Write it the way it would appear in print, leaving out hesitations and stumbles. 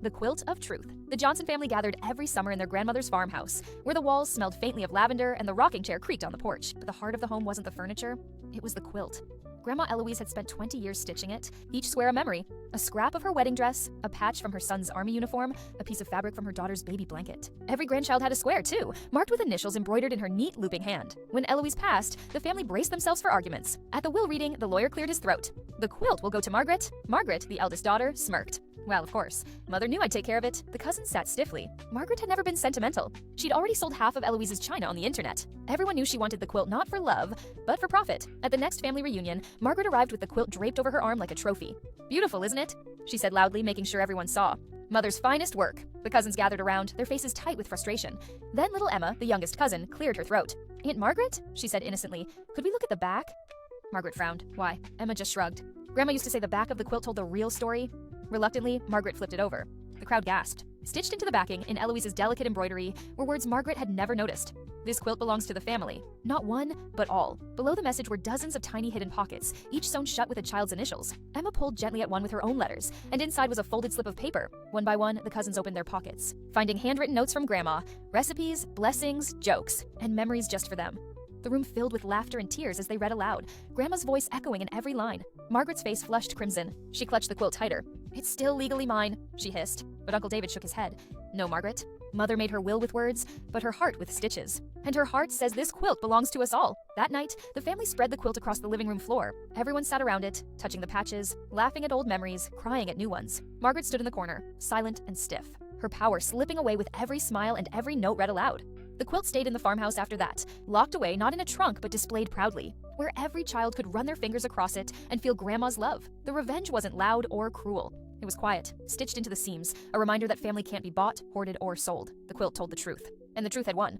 The Quilt of Truth. The Johnson family gathered every summer in their grandmother's farmhouse, where the walls smelled faintly of lavender and the rocking chair creaked on the porch. But the heart of the home wasn't the furniture, it was the quilt. Grandma Eloise had spent 20 years stitching it, each square a memory. A scrap of her wedding dress, a patch from her son's army uniform, a piece of fabric from her daughter's baby blanket. Every grandchild had a square, too, marked with initials embroidered in her neat looping hand. When Eloise passed, the family braced themselves for arguments. At the will reading, the lawyer cleared his throat. "The quilt will go to Margaret." Margaret, the eldest daughter, smirked. Well, of course. Mother knew I'd take care of it. The cousins sat stiffly. Margaret had never been sentimental. She'd already sold half of Eloise's china on the internet. Everyone knew she wanted the quilt not for love, but for profit. At the next family reunion, Margaret arrived with the quilt draped over her arm like a trophy. "Beautiful, isn't it?" she said loudly, making sure everyone saw. Mother's finest work. The cousins gathered around, their faces tight with frustration. Then little Emma, the youngest cousin, cleared her throat. "Aunt Margaret?" she said innocently. "Could we look at the back?" Margaret frowned. Why? Emma just shrugged. Grandma used to say the back of the quilt told the real story. Reluctantly, Margaret flipped it over. The crowd gasped. Stitched into the backing, in Eloise's delicate embroidery, were words Margaret had never noticed. "This quilt belongs to the family. Not one, but all." Below the message were dozens of tiny hidden pockets, each sewn shut with a child's initials. Emma pulled gently at one with her own letters, and inside was a folded slip of paper. One by one, the cousins opened their pockets, finding handwritten notes from Grandma, recipes, blessings, jokes, and memories just for them. The room filled with laughter and tears as they read aloud, Grandma's voice echoing in every line. Margaret's face flushed crimson. She clutched the quilt tighter. "It's still legally mine," she hissed. But Uncle David shook his head. "No, Margaret. Mother made her will with words, but her heart with stitches. And her heart says this quilt belongs to us all." That night, the family spread the quilt across the living room floor. Everyone sat around it, touching the patches, laughing at old memories, crying at new ones. Margaret stood in the corner, silent and stiff, her power slipping away with every smile and every note read aloud. The quilt stayed in the farmhouse after that, locked away not in a trunk but displayed proudly, where every child could run their fingers across it and feel Grandma's love. The revenge wasn't loud or cruel. It was quiet, stitched into the seams, a reminder that family can't be bought, hoarded, or sold. The quilt told the truth, and the truth had won.